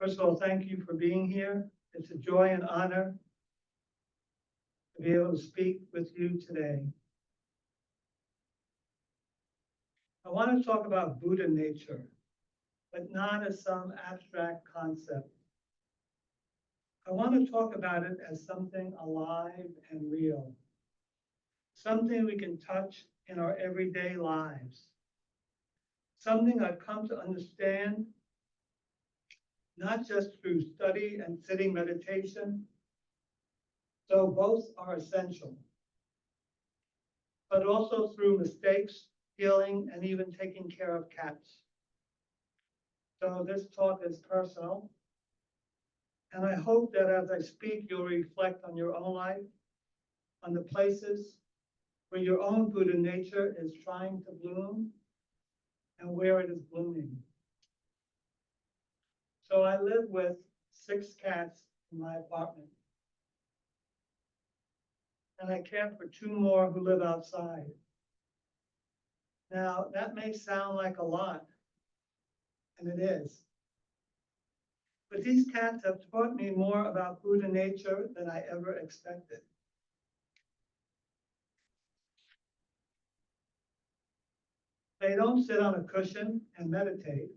First of all, thank you for being here. It's a joy and honor to be able to speak with you today. I want to talk about Buddha nature, but not as some abstract concept. I want to talk about it as something alive and real, something we can touch in our everyday lives, something I've come to understand not just through study and sitting meditation, though both are essential, but also through mistakes, healing, and even taking care of cats. So this talk is personal, and I hope that as I speak, you'll reflect on your own life, on the places where your own Buddha nature is trying to bloom and where it is blooming. So I live with 6 cats in my apartment, and I care for 2 more who live outside. Now, that may sound like a lot, and it is. But these cats have taught me more about Buddha nature than I ever expected. They don't sit on a cushion and meditate.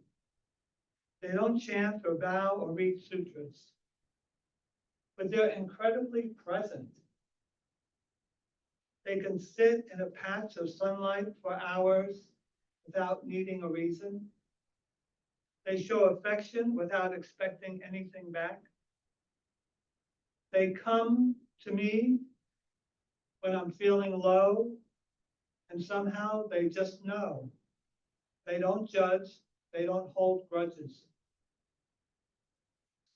They don't chant or bow or read sutras. But they're incredibly present. They can sit in a patch of sunlight for hours without needing a reason. They show affection without expecting anything back. They come to me when I'm feeling low, and somehow they just know. They don't judge, they don't hold grudges.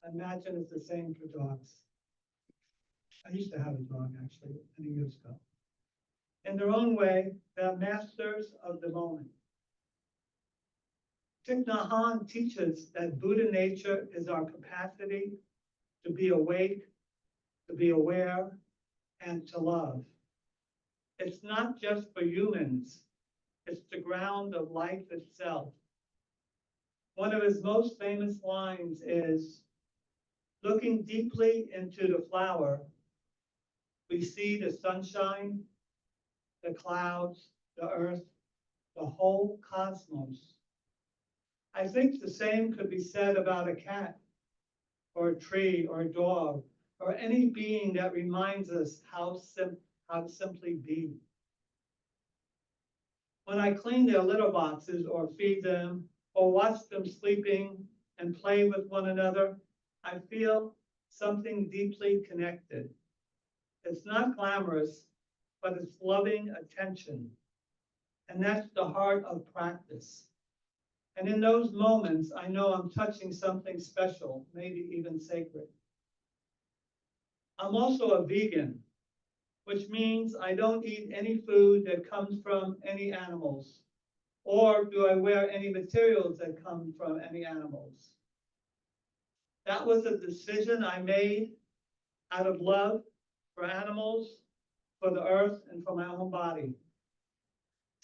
I imagine it's the same for dogs. I used to have a dog, actually, many years ago. In their own way, they're masters of the moment. Thich Nhat Hanh teaches that Buddha nature is our capacity to be awake, to be aware, and to love. It's not just for humans, it's the ground of life itself. One of his most famous lines is, "Looking deeply into the flower, we see the sunshine, the clouds, the earth, the whole cosmos." I think the same could be said about a cat, or a tree, or a dog, or any being that reminds us how to simply be. When I clean their litter boxes or feed them, or watch them sleeping and play with one another, I feel something deeply connected. It's not glamorous, but it's loving attention. And that's the heart of practice. And in those moments, I know I'm touching something special, maybe even sacred. I'm also a vegan, which means I don't eat any food that comes from any animals, or do I wear any materials that come from any animals. That was a decision I made out of love for animals, for the earth, and for my own body.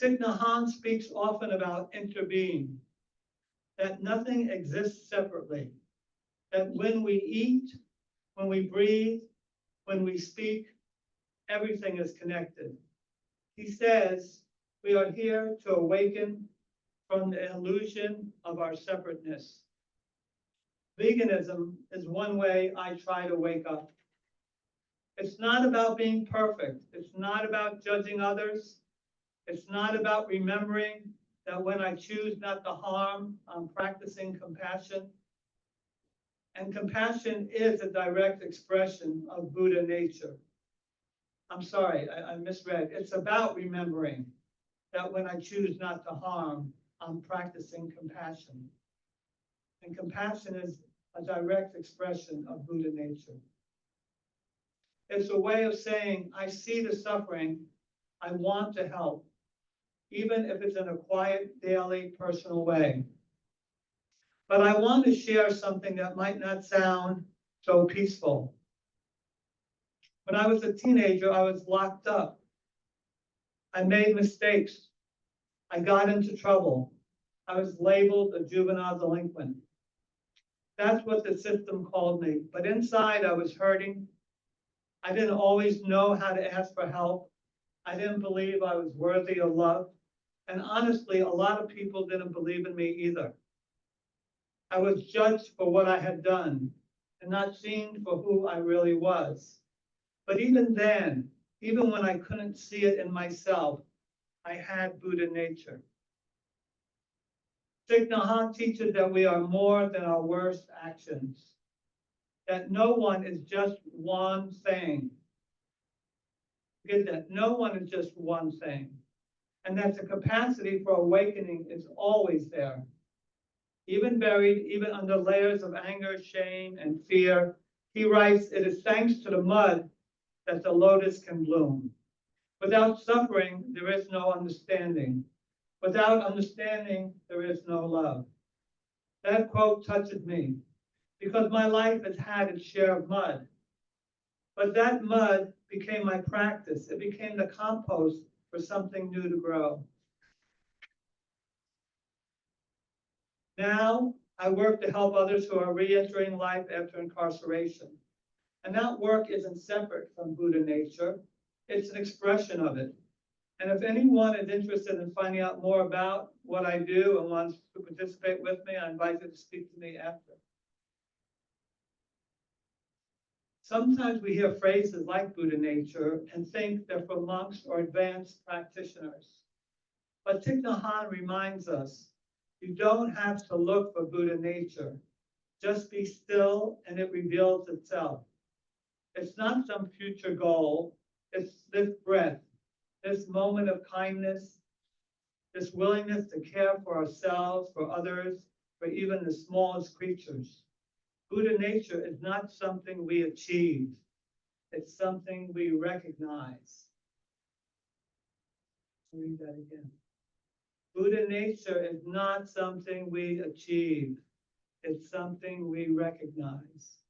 Thich Nhat Hanh speaks often about interbeing, that nothing exists separately, that when we eat, when we breathe, when we speak, everything is connected. He says we are here to awaken from the illusion of our separateness. Veganism is one way I try to wake up. It's not about being perfect. It's not about judging others. It's not about remembering that when I choose not to harm, I'm practicing compassion. And compassion is a direct expression of Buddha nature. I'm sorry, I misread. It's about remembering that when I choose not to harm, I'm practicing compassion. And compassion is a direct expression of Buddha nature. It's a way of saying, I see the suffering, I want to help, even if it's in a quiet, daily, personal way. But I want to share something that might not sound so peaceful. When I was a teenager, I was locked up. I made mistakes. I got into trouble. I was labeled a juvenile delinquent. That's what the system called me. But inside, I was hurting. I didn't always know how to ask for help. I didn't believe I was worthy of love. And honestly, a lot of people didn't believe in me either. I was judged for what I had done and not seen for who I really was. But even then, even when I couldn't see it in myself, I had Buddha nature. Thich Nhat Hanh teaches that we are more than our worst actions, that no one is just one thing. Get that? No one is just one thing. And that the capacity for awakening is always there. Even buried, even under layers of anger, shame, and fear, he writes, it is thanks to the mud that the lotus can bloom. Without suffering, there is no understanding. Without understanding, there is no love. That quote touches me because my life has had its share of mud. But that mud became my practice. It became the compost for something new to grow. Now I work to help others who are re-entering life after incarceration. And that work isn't separate from Buddha nature. It's an expression of it. And if anyone is interested in finding out more about what I do and wants to participate with me, I invite you to speak to me after. Sometimes we hear phrases like Buddha nature and think they're for monks or advanced practitioners. But Thich Nhat Hanh reminds us, you don't have to look for Buddha nature. Just be still and it reveals itself. It's not some future goal. It's this breath, this moment of kindness, this willingness to care for ourselves, for others, for even the smallest creatures. Buddha nature is not something we achieve. It's something we recognize. I'll read that again. Buddha nature is not something we achieve. It's something we recognize.